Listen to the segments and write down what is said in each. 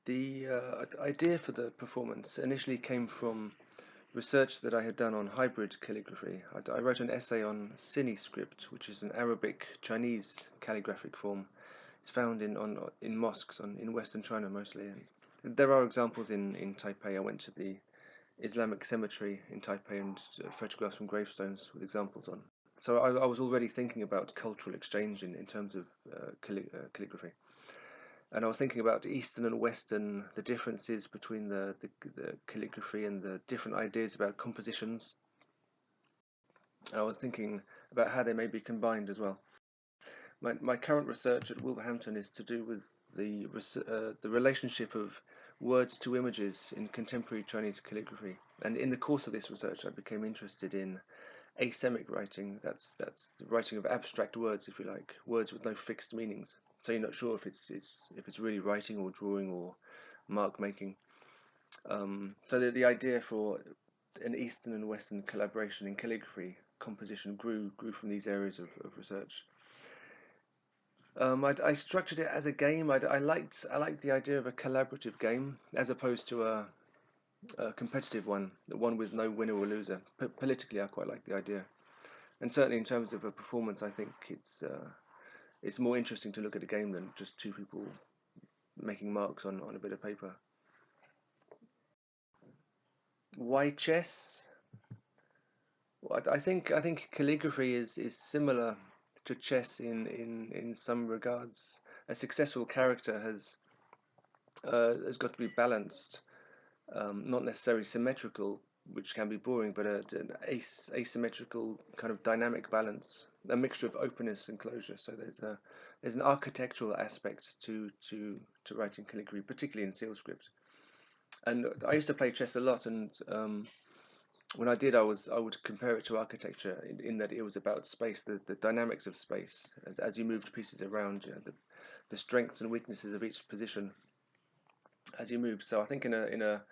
The idea for the performance initially came from research that I had done on hybrid calligraphy. I wrote an essay on Sini script, which is an Arabic Chinese calligraphic form. It's found in mosques in Western China mostly. And there are examples in Taipei. I went to the Islamic cemetery in Taipei and photographs from gravestones with examples on. So I was already thinking about cultural exchange in terms of calligraphy. And I was thinking about Eastern and Western, the differences between the calligraphy and the different ideas about compositions. And I was thinking about how they may be combined as well. My current research at Wolverhampton is to do with the relationship of words to images in contemporary Chinese calligraphy. And in the course of this research, I became interested in asemic writing. That's the writing of abstract words, if you like, words with no fixed meanings. So you're not sure if it's really writing or drawing or mark making. So the idea for an Eastern and Western collaboration in calligraphy composition grew from these areas of research. I structured it as a game. I liked the idea of a collaborative game as opposed to a competitive one, the one with no winner or loser. Politically, I quite like the idea, and certainly in terms of a performance, I think it's more interesting to look at a game than just two people making marks on a bit of paper. Why chess? Well, I think calligraphy is similar to chess in some regards. A successful character has got to be balanced, not necessarily symmetrical, which can be boring, but an asymmetrical kind of dynamic balance, a mixture of openness and closure. So there's an architectural aspect to writing calligraphy, particularly in seal script. And I used to play chess a lot, and when I did, I would compare it to architecture in that it was about space, the dynamics of space as you moved pieces around, the strengths and weaknesses of each position as you move. So I think in a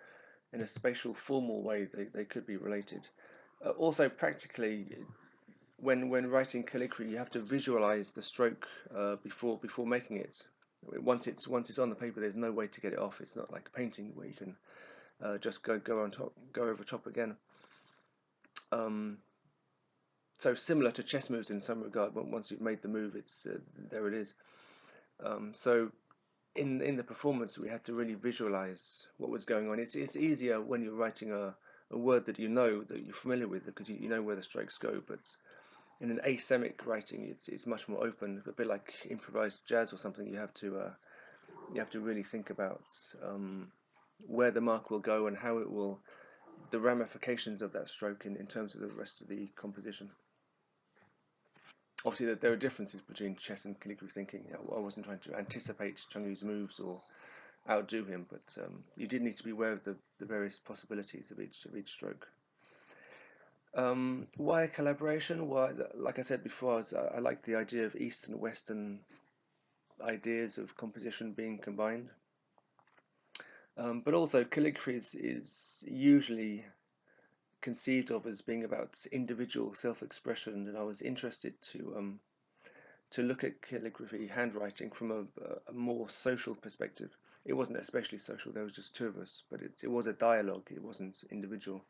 spatial formal way they could be related. Also practically, when writing calligraphy, you have to visualize the stroke before making it. Once it's on the paper, there's no way to get it off. It's not like painting where you can just go on top, go over top again. So similar to chess moves in some regard. Once you've made the move, it's there it is. So in the performance, we had to really visualize what was going on. It's easier when you're writing a word that you're familiar with, because you know where the strokes go. But in an asemic writing, it's much more open, a bit like improvised jazz or something. You have to really think about where the mark will go and how it will, the ramifications of that stroke in terms of the rest of the composition. Obviously, there are differences between chess and calligraphy thinking. I wasn't trying to anticipate Cheng-Yu's moves or outdo him, but you did need to be aware of the various possibilities of each stroke. Why a collaboration? Why, like I said before, I like the idea of East and Western ideas of composition being combined. But also, calligraphy is usually conceived of as being about individual self-expression, and I was interested to look at calligraphy, handwriting, from a more social perspective. It wasn't especially social; there was just two of us, but it was a dialogue. It wasn't individual.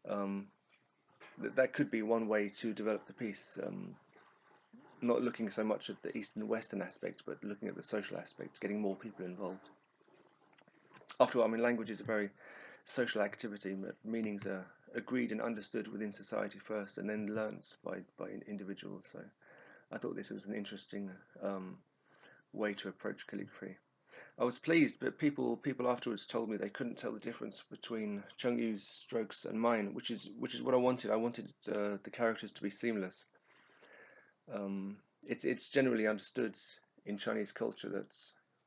That could be one way to develop the piece. Not looking so much at the Eastern Western aspect, but looking at the social aspect, getting more people involved. After all, I mean, language is a very social activity, but meanings are agreed and understood within society first, and then learnt by individuals. So I thought this was an interesting way to approach calligraphy. I was pleased, but people afterwards told me they couldn't tell the difference between Cheng-Yu's strokes and mine, which is what I wanted. I wanted the characters to be seamless. It's generally understood in Chinese culture that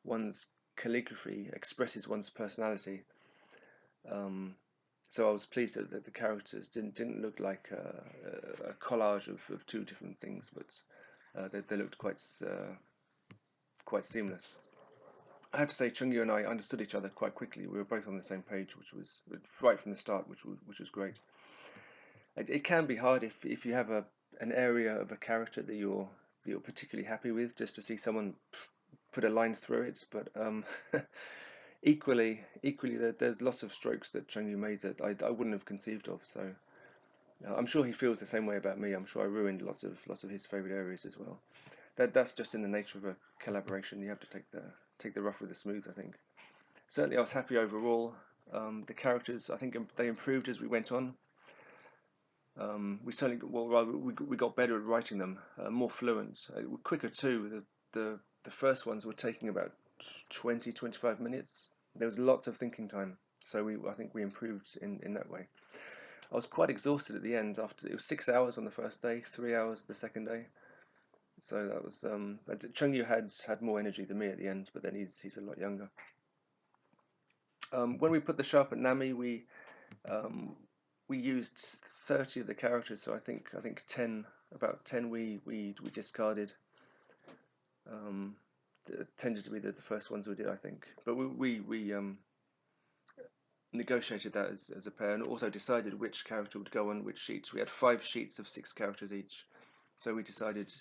one's calligraphy expresses one's personality. So I was pleased that the characters didn't look like a collage of two different things, but they looked quite seamless. I have to say, Cheng-Yu and I understood each other quite quickly. We were both on the same page, which was right from the start, which was great. It can be hard if you have an area of a character that you're particularly happy with, just to see someone put a line through it. But equally, there's lots of strokes that Cheng-Yu made that I wouldn't have conceived of. So I'm sure he feels the same way about me. I'm sure I ruined lots of his favorite areas as well. That's just in the nature of a collaboration. You have to take the rough with the smooth, I think. Certainly, I was happy overall. The characters, I think, they improved as we went on. We certainly, well, rather, we got better at writing them, more fluent, quicker too. The first ones were taking about 20-25 minutes. There was lots of thinking time, so I think we improved in that way. I was quite exhausted at the end. After it was 6 hours on the first day, 3 hours the second day. So that was Cheng-Yu had more energy than me at the end, but then he's a lot younger. When we put the sharp at NAMI, we used 30 of the characters, so I think about 10 we discarded. Tended to be the first ones we did, I think, but we negotiated that as a pair, and also decided which character would go on which sheets. We had 5 sheets of 6 characters each, so we decided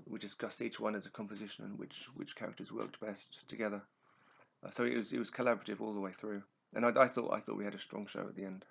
we discussed each one as a composition and which characters worked best together. So it was collaborative all the way through, and I thought we had a strong show at the end.